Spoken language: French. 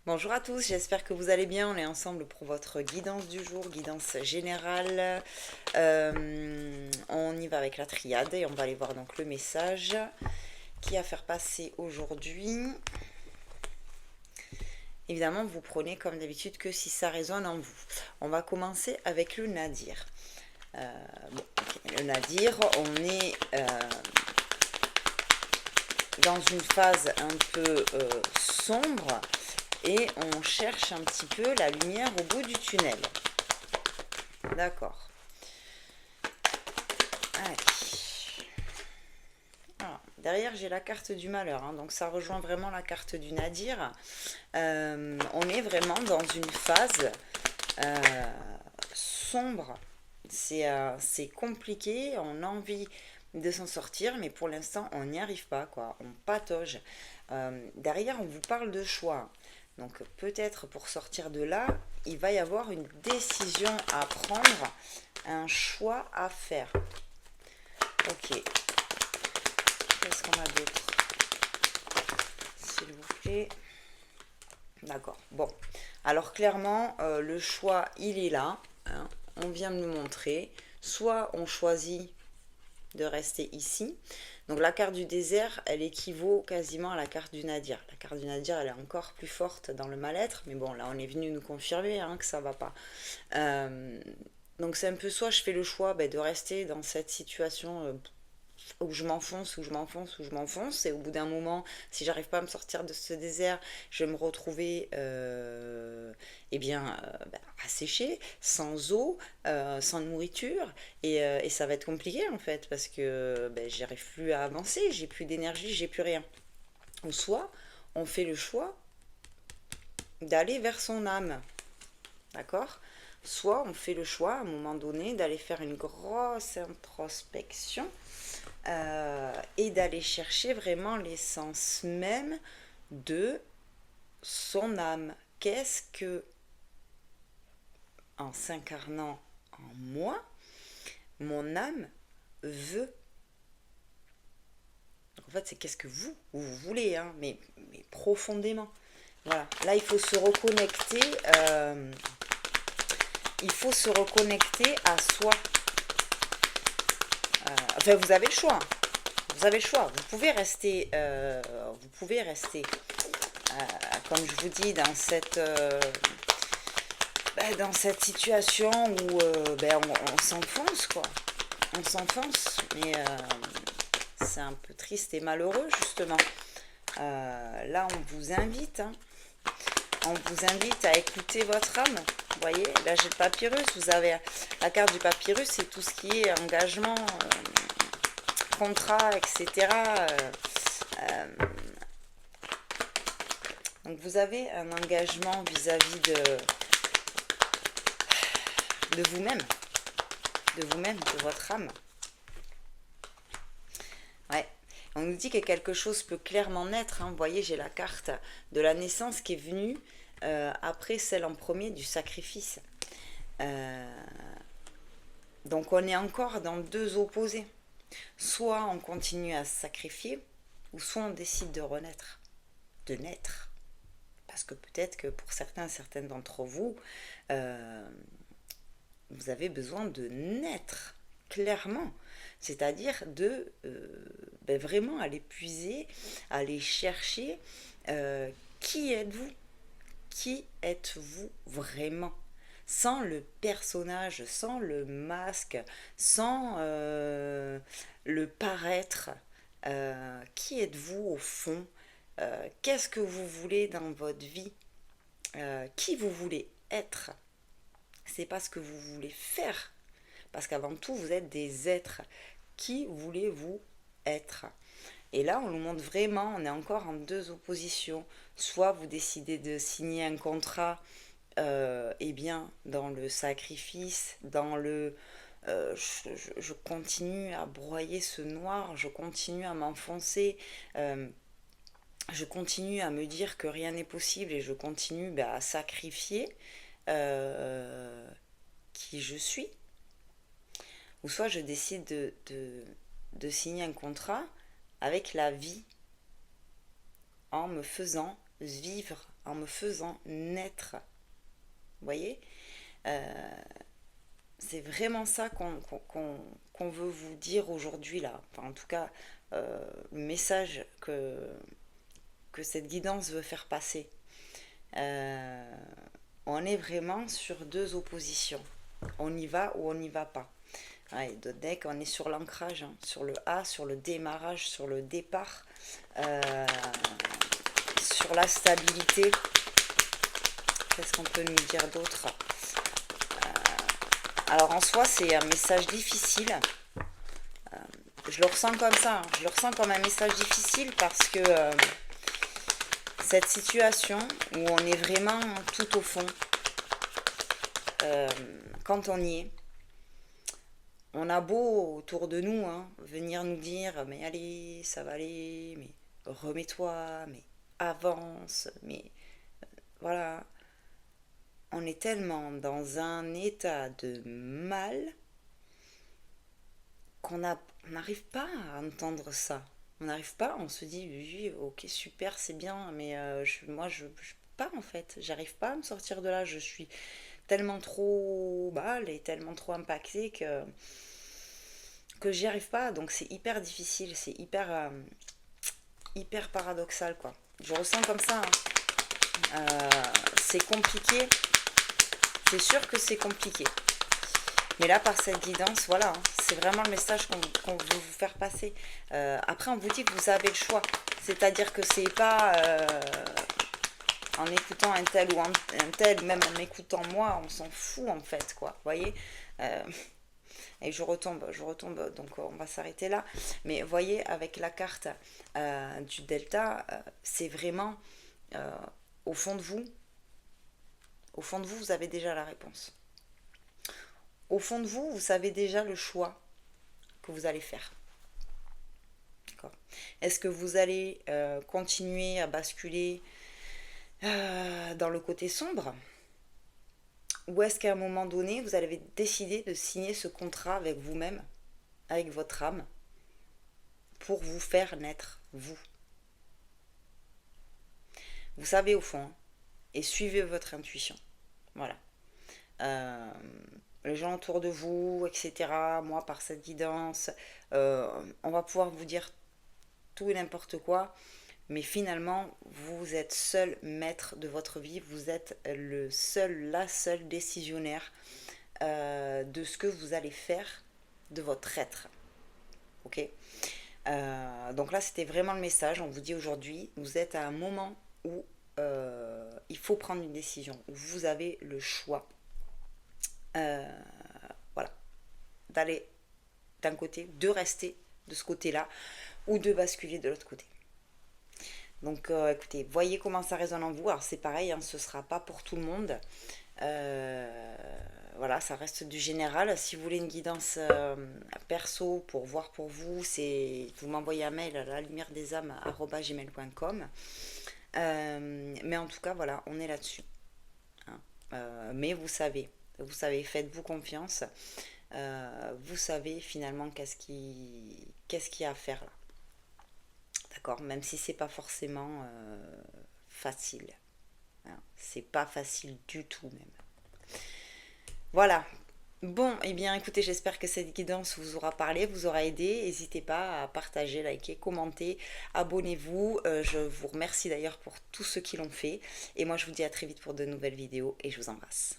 Bonjour à tous, j'espère que vous allez bien. On est ensemble pour votre guidance du jour, guidance générale. On y va avec la triade et on va aller voir donc le message qui a à faire passer aujourd'hui. Évidemment, vous prenez comme d'habitude que si ça résonne en vous. On va commencer avec le nadir. Le nadir, on est dans une phase un peu sombre. Et on cherche un petit peu la lumière au bout du tunnel. D'accord. Allez. Alors, derrière, j'ai la carte du malheur. Donc, ça rejoint vraiment la carte du nadir. On est vraiment dans une phase sombre. C'est compliqué. On a envie de s'en sortir, mais pour l'instant, on n'y arrive pas, quoi. On patauge. Derrière, on vous parle de choix. Donc peut-être pour sortir de là, il va y avoir une décision à prendre, un choix à faire. Ok. Qu'est-ce qu'on a d'autre, s'il vous plaît? D'accord. Bon. Alors clairement, le choix, il est là. On vient de nous montrer. Soit on choisit de rester ici. Donc la carte du désert, elle équivaut quasiment à la carte du nadir. La carte du nadir, elle est encore plus forte dans le mal-être, mais bon, là on est venu nous confirmer que ça va pas. Donc c'est un peu soit je fais le choix de rester dans cette situation où je m'enfonce, où je m'enfonce, où je m'enfonce, et au bout d'un moment, si j'arrive pas à me sortir de ce désert, je vais me retrouver asséchée, sans eau, sans nourriture, et ça va être compliqué en fait, parce que j'arrive plus à avancer, j'ai plus d'énergie, j'ai plus rien. Ou soit, on fait le choix d'aller vers son âme, d'accord? Soit on fait le choix à un moment donné d'aller faire une grosse introspection et d'aller chercher vraiment l'essence même de son âme. Qu'est-ce que, en s'incarnant en moi, mon âme veut? Donc en fait, c'est qu'est-ce que vous voulez, mais profondément. Voilà. Là, il faut se reconnecter. Il faut se reconnecter à soi. Enfin, vous avez le choix. Vous avez le choix. Vous pouvez rester. Comme je vous dis, dans cette situation où on s'enfonce, quoi. On s'enfonce, mais c'est un peu triste et malheureux, justement. Là, on vous invite, on vous invite à écouter votre âme. Vous voyez, là j'ai le papyrus, vous avez la carte du papyrus, c'est tout ce qui est engagement, contrat, etc. Donc vous avez un engagement vis-à-vis de vous-même, de votre âme. Ouais. On nous dit que quelque chose peut clairement naître. Vous voyez, j'ai la carte de la naissance qui est venue après celle en premier du sacrifice. Donc on est encore dans deux opposés. Soit on continue à se sacrifier, ou soit on décide de renaître, de naître. Parce que peut-être que pour certaines d'entre vous, vous avez besoin de naître, clairement. C'est-à-dire de vraiment aller puiser, aller chercher qui êtes-vous? Qui êtes-vous vraiment? Sans le personnage, sans le masque, sans le paraître. Qui êtes-vous au fond? Qu'est-ce que vous voulez dans votre vie? Qui vous voulez être? C'est pas ce que vous voulez faire. Parce qu'avant tout, vous êtes des êtres. Qui voulez-vous être? Et là, on nous montre vraiment, on est encore en deux oppositions. Soit vous décidez de signer un contrat dans le sacrifice, dans le je continue à broyer ce noir, je continue à m'enfoncer, je continue à me dire que rien n'est possible et je continue à sacrifier qui je suis. Ou soit je décide de signer un contrat avec la vie en me faisant vivre en me faisant naître. Vous voyez? C'est vraiment ça qu'on veut vous dire aujourd'hui là. Enfin, en tout cas, le message que cette guidance veut faire passer. On est vraiment sur deux oppositions. On y va ou on n'y va pas. Ouais, d'autres decks, on est sur l'ancrage, hein, sur le A, sur le démarrage, sur le départ, sur la stabilité. Qu'est-ce qu'on peut nous dire d'autre? Alors en soi, c'est un message difficile. Je le ressens comme ça, hein. Je le ressens comme un message difficile parce que cette situation où on est vraiment tout au fond, quand on y est, on a beau autour de nous venir nous dire mais allez, ça va aller, mais remets-toi, mais avance, mais voilà. On est tellement dans un état de mal qu'on n'arrive pas à entendre ça. On n'arrive pas, on se dit oui, ok, super, c'est bien, mais moi je peux pas en fait. J'arrive pas à me sortir de là. Je suis tellement trop mal et tellement trop impactée que j'y arrive pas. Donc c'est hyper difficile, c'est hyper paradoxal quoi. Je ressens comme ça. C'est compliqué. C'est sûr que c'est compliqué. Mais là, par cette guidance, voilà, c'est vraiment le message qu'on veut vous faire passer. Après, on vous dit que vous avez le choix. C'est-à-dire que c'est pas en écoutant un tel ou un tel, même en m'écoutant moi, on s'en fout en fait, quoi. Vous voyez et je retombe, donc on va s'arrêter là. Mais vous voyez, avec la carte du delta, c'est vraiment au fond de vous. Au fond de vous, vous avez déjà la réponse. Au fond de vous, vous savez déjà le choix que vous allez faire. Est-ce que vous allez continuer à basculer dans le côté sombre? Ou est-ce qu'à un moment donné, vous allez décider de signer ce contrat avec vous-même, avec votre âme, pour vous faire naître, vous? Vous savez au fond, et suivez votre intuition. Voilà. Les gens autour de vous, etc. Moi, par cette guidance, on va pouvoir vous dire tout et n'importe quoi, mais finalement, vous êtes seul maître de votre vie, vous êtes la seule décisionnaire de ce que vous allez faire de votre être. Ok. Donc là, c'était vraiment le message. On vous dit aujourd'hui, vous êtes à un moment où il faut prendre une décision, où vous avez le choix. Voilà, d'aller d'un côté, de rester de ce côté-là, ou de basculer de l'autre côté. Donc écoutez, voyez comment ça résonne en vous. Alors c'est pareil, ce ne sera pas pour tout le monde. Voilà, ça reste du général. Si vous voulez une guidance perso pour voir pour vous, vous m'envoyez un mail à lalumière-des-âmes@gmail.com. Mais en tout cas, voilà, on est là-dessus. Mais vous savez, faites-vous confiance. Vous savez finalement qu'est-ce qu'il y a à faire là. D'accord, même si c'est pas forcément facile. C'est pas facile du tout même. Voilà. Bon, eh bien écoutez, j'espère que cette guidance vous aura parlé, vous aura aidé. N'hésitez pas à partager, liker, commenter, abonnez-vous. Je vous remercie d'ailleurs pour tous ceux qui l'ont fait. Et moi je vous dis à très vite pour de nouvelles vidéos et je vous embrasse.